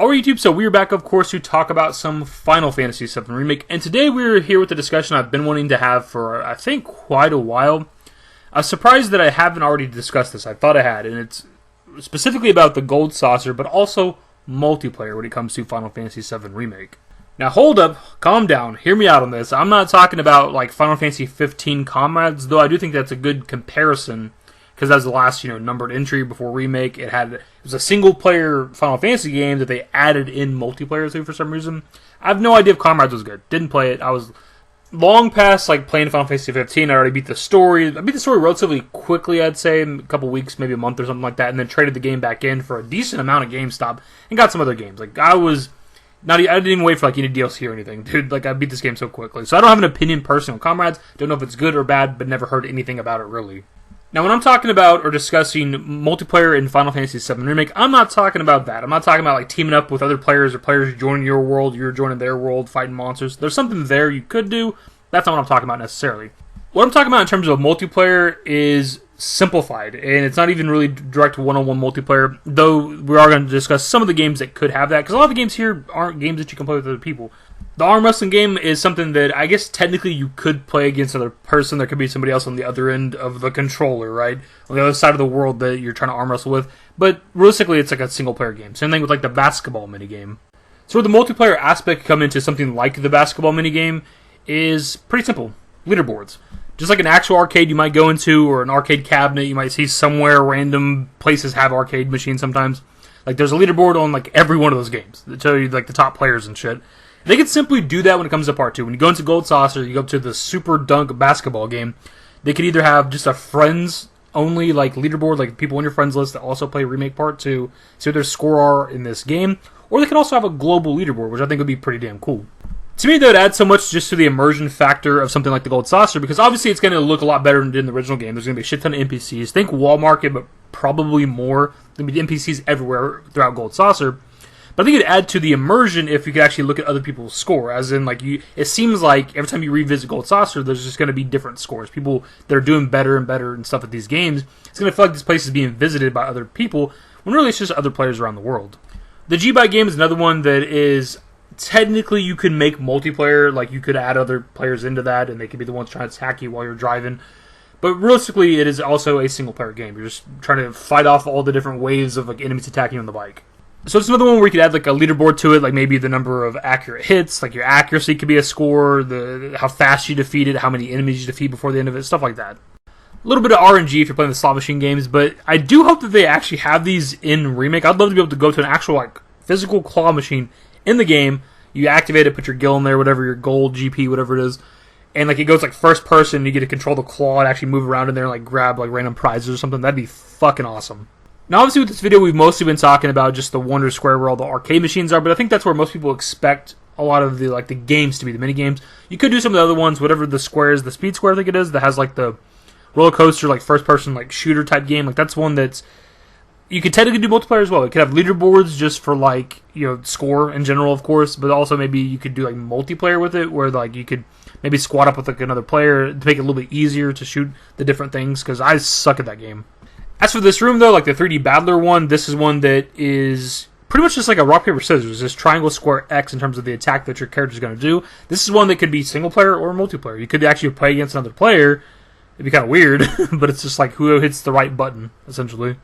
Alright YouTube, so we're back of course to talk about some Final Fantasy VII Remake, and today we're here with a discussion I've been wanting to have for I think quite a while. I was surprised that I haven't already discussed this. I thought I had, and it's specifically about the Gold Saucer, but also multiplayer when it comes to Final Fantasy VII Remake. Now hold up, calm down, hear me out on this. I'm not talking about like Final Fantasy 15 comrades, though I do think that's a good comparison. Because that was the last, numbered entry before Remake. It was a single-player Final Fantasy game that they added in multiplayer to for some reason. I have no idea if Comrades was good. Didn't play it. I was long past playing Final Fantasy 15. I already beat the story. I beat the story relatively quickly, I'd say, in a couple weeks, maybe a month or something like that, and then traded the game back in for a decent amount of GameStop and got some other games. I didn't even wait for any DLC or anything, dude. I beat this game so quickly. So I don't have an opinion personally on Comrades. Don't know if it's good or bad, but never heard anything about it really. Now, when I'm talking about or discussing multiplayer in Final Fantasy VII Remake, I'm not talking about that. I'm not talking about teaming up with other players or players joining your world, you're joining their world, fighting monsters. There's something there you could do. That's not what I'm talking about necessarily. What I'm talking about in terms of multiplayer is simplified, and it's not even really direct one-on-one multiplayer, though we are going to discuss some of the games that could have that, because a lot of the games here aren't games that you can play with other people. The arm wrestling game is something that I guess technically you could play against another person. There could be somebody else on the other end of the controller, right? On the other side of the world that you're trying to arm wrestle with. But realistically, it's a single-player game. Same thing with the basketball minigame. So where the multiplayer aspect come into something like the basketball minigame is pretty simple. Leaderboards. Just like an actual arcade you might go into, or an arcade cabinet you might see somewhere, random places have arcade machines sometimes. There's a leaderboard on every one of those games that tell you the top players and shit. They can simply do that when it comes to Part 2. When you go into Gold Saucer, you go up to the Super Dunk basketball game, they could either have just a friends-only leaderboard, people on your friends list that also play Remake Part 2, see what their score are in this game, or they could also have a global leaderboard, which I think would be pretty damn cool. To me, that would add so much just to the immersion factor of something like the Gold Saucer, because obviously it's going to look a lot better than it did in the original game. There's going to be a shit ton of NPCs. Think wall market, but probably more. There's going to be NPCs everywhere throughout Gold Saucer. But I think it'd add to the immersion if you could actually look at other people's score. As in, it seems like every time you revisit Gold Saucer, there's just going to be different scores. People that are doing better and better and stuff at these games. It's going to feel like this place is being visited by other people, when really it's just other players around the world. The G-Bike game is another one that is, technically you could make multiplayer, you could add other players into that, and they could be the ones trying to attack you while you're driving. But realistically, it is also a single-player game. You're just trying to fight off all the different waves of enemies attacking you on the bike. So it's another one where you could add a leaderboard to it, maybe the number of accurate hits, your accuracy could be a score, how fast you defeat it, how many enemies you defeat before the end of it, stuff like that. A little bit of RNG if you're playing the slot machine games, but I do hope that they actually have these in Remake. I'd love to be able to go to an actual physical claw machine in the game. You activate it, put your gil in there, whatever your gold, GP, whatever it is, and it goes first person. You get to control the claw and actually move around in there and grab random prizes or something. That'd be fucking awesome. Now, obviously, with this video, we've mostly been talking about just the Wonder Square where all the arcade machines are, but I think that's where most people expect a lot of the the games to be, the mini games. You could do some of the other ones, whatever the square is, the Speed Square, I think it is, that has the roller coaster, first-person shooter type game. That's one that's you could technically do multiplayer as well. You could have leaderboards just for score in general, of course, but also maybe you could do multiplayer with it, where you could maybe squad up with another player to make it a little bit easier to shoot the different things, because I suck at that game. As for this room, though, the 3D Battler one, this is one that is pretty much just a rock, paper, scissors. Just triangle, square, X in terms of the attack that your character is going to do. This is one that could be single-player or multiplayer. You could actually play against another player. It'd be kind of weird, but it's just who hits the right button, essentially.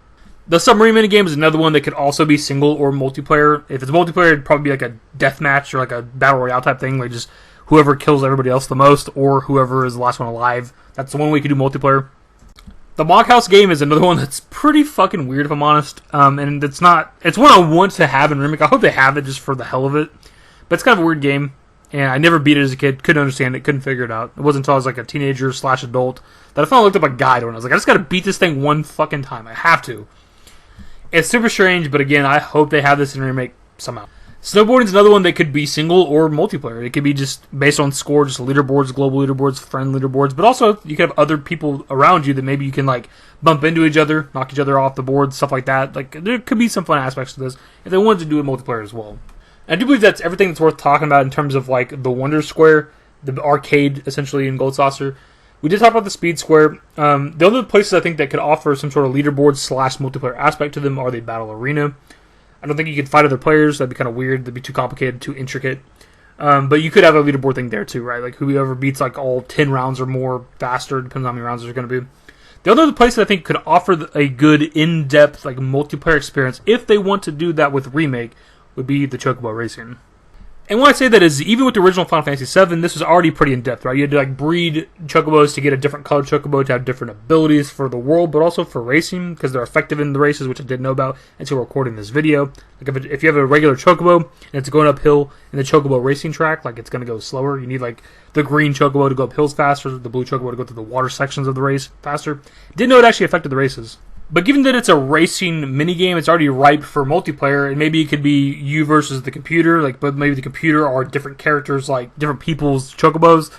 The submarine minigame is another one that could also be single or multiplayer. If it's multiplayer, it'd probably be a deathmatch or a battle royale type thing, just whoever kills everybody else the most, or whoever is the last one alive. That's the one way you could do multiplayer. The Mock House game is another one that's pretty fucking weird, if I'm honest. And it's one I want to have in Remake. I hope they have it just for the hell of it. But it's kind of a weird game. And I never beat it as a kid. Couldn't understand it. Couldn't figure it out. It wasn't until I was a teenager / adult that I finally looked up a guide on it. I was I just gotta beat this thing one fucking time. I have to. It's super strange, but again, I hope they have this in Remake somehow. Snowboarding is another one that could be single or multiplayer. It could be just based on score, just leaderboards, global leaderboards, friend leaderboards, but also you could have other people around you that maybe you can bump into each other, knock each other off the board, stuff like that. There could be some fun aspects to this if they wanted to do it multiplayer as well. And I do believe that's everything that's worth talking about in terms of the Wonder Square, the arcade essentially in Gold Saucer. We did talk about the Speed Square. The other places I think that could offer some sort of leaderboard / multiplayer aspect to them are the Battle Arena. I don't think you could fight other players. That'd be kind of weird. That'd be too complicated, too intricate. But you could have a leaderboard thing there too, right? Like whoever beats like all 10 rounds or more faster, depends on how many rounds there's going to be. The other place that I think could offer a good in-depth like multiplayer experience, if they want to do that with Remake, would be the Chocobo racing. And when I say that is, even with the original Final Fantasy VII, this was already pretty in-depth, right? You had to like breed Chocobos to get a different colored Chocobo to have different abilities for the world, but also for racing, because they're effective in the races, which I didn't know about until recording this video. Like if you have a regular Chocobo, and it's going uphill in the Chocobo racing track, like it's going to go slower. You need like the green Chocobo to go up hills faster, the blue Chocobo to go through the water sections of the race faster. Didn't know it actually affected the races. But given that it's a racing minigame, it's already ripe for multiplayer, and maybe it could be you versus the computer, like, but maybe the computer are different characters, like different people's Chocobos,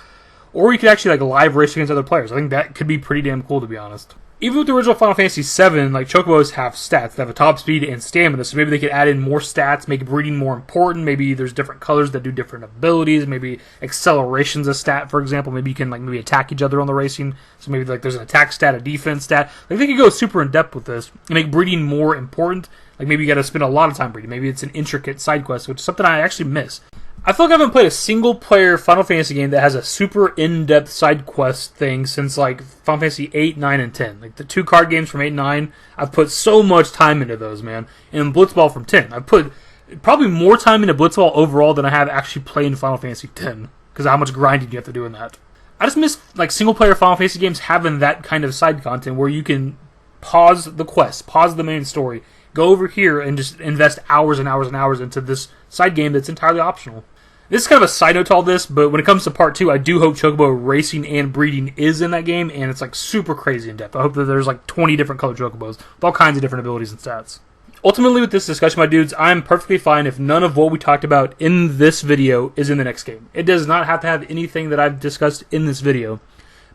or you could actually like live race against other players. I think that could be pretty damn cool, to be honest. Even with the original Final Fantasy VII, like Chocobos have stats. They have a top speed and stamina, so maybe they could add in more stats, make breeding more important. Maybe there's different colors that do different abilities. Maybe acceleration's a stat, for example. Maybe you can like maybe attack each other on the racing. So maybe like there's an attack stat, a defense stat. Like they could go super in depth with this and make breeding more important. Like maybe you got to spend a lot of time breeding. Maybe it's an intricate side quest, which is something I actually miss. I feel like I haven't played a single-player Final Fantasy game that has a super in-depth side quest thing since, like, Final Fantasy 8, 9, and 10. Like, the 2 card games from 8 and 9, I've put so much time into those, man. And Blitzball from 10. I've put probably more time into Blitzball overall than I have actually playing Final Fantasy 10, because of how much grinding you have to do in that. I just miss, like, single-player Final Fantasy games having that kind of side content where you can pause the quest, pause the main story, go over here and just invest hours and hours and hours into this side game that's entirely optional. This is kind of a side note to all this, but when it comes to part 2, I do hope Chocobo racing and breeding is in that game, and it's like super crazy in depth. I hope that there's like 20 different colored Chocobos with all kinds of different abilities and stats. Ultimately, with this discussion, my dudes, I'm perfectly fine if none of what we talked about in this video is in the next game. It does not have to have anything that I've discussed in this video.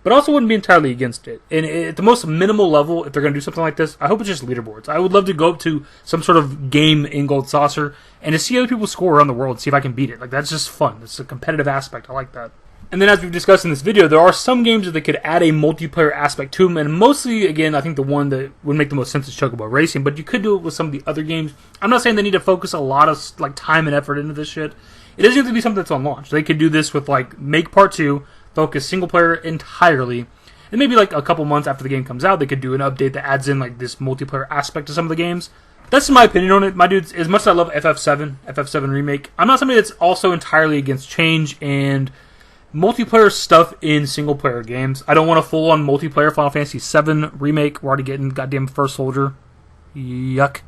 But I also wouldn't be entirely against it. And at the most minimal level, if they're going to do something like this, I hope it's just leaderboards. I would love to go up to some sort of game in Gold Saucer and to see other people score around the world and see if I can beat it. Like, that's just fun. It's a competitive aspect. I like that. And then as we've discussed in this video, there are some games that could add a multiplayer aspect to them. And mostly, again, I think the one that would make the most sense is Chocobo Racing. But you could do it with some of the other games. I'm not saying they need to focus a lot of like time and effort into this shit. It doesn't have to be something that's on launch. They could do this with like Make Part 2, focus single player entirely. And maybe like a couple months after the game comes out, they could do an update that adds in like this multiplayer aspect to some of the games. That's my opinion on it, my dudes. As much as I love FF7 Remake, I'm not somebody that's also entirely against change and multiplayer stuff in single player games. I don't want a full on multiplayer Final Fantasy VII Remake. We're already getting goddamn First Soldier. Yuck.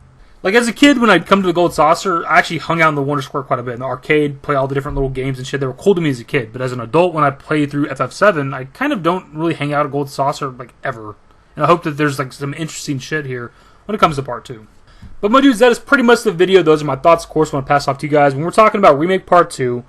Like, as a kid, when I'd come to the Gold Saucer, I actually hung out in the Wonder Square quite a bit in the arcade, play all the different little games and shit. They were cool to me as a kid. But as an adult, when I play through FF7, I kind of don't really hang out at Gold Saucer, like, ever. And I hope that there's, like, some interesting shit here when it comes to Part 2. But, my dudes, that is pretty much the video. Those are my thoughts. Of course, I want to pass off to you guys. When we're talking about Remake Part 2,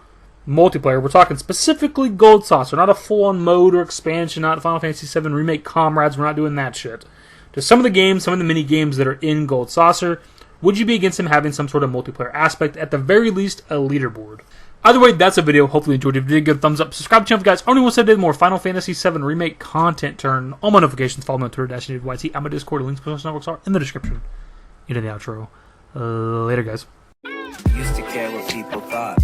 multiplayer, we're talking specifically Gold Saucer, not a full-on mode or expansion, not Final Fantasy VII Remake Comrades. We're not doing that shit. Just some of the games, some of the mini-games that are in Gold Saucer. Would you be against him having some sort of multiplayer aspect? At the very least, a leaderboard. Either way, that's a video. Hopefully you enjoyed it. If you did, give it a thumbs up. Subscribe to the channel, guys. Only want to say more Final Fantasy VII Remake content. Turn all my notifications. Follow me on Twitter, dashingdavidbusiness. I'm a Discord. Links to networks are in the description. You know the outro. Later, guys. Used to care what people thought,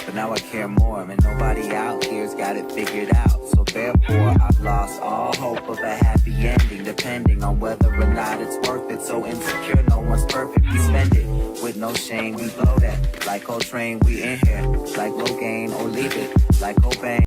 but now I care more. And nobody out here's got it figured out. So therefore, I've lost all hope of a happy ending, depending on whether or not it's worth it. So insecure, no one's perfect. We spend it with no shame. We blow that like Coltrane. We in here like Rogaine or leave it like Cobain.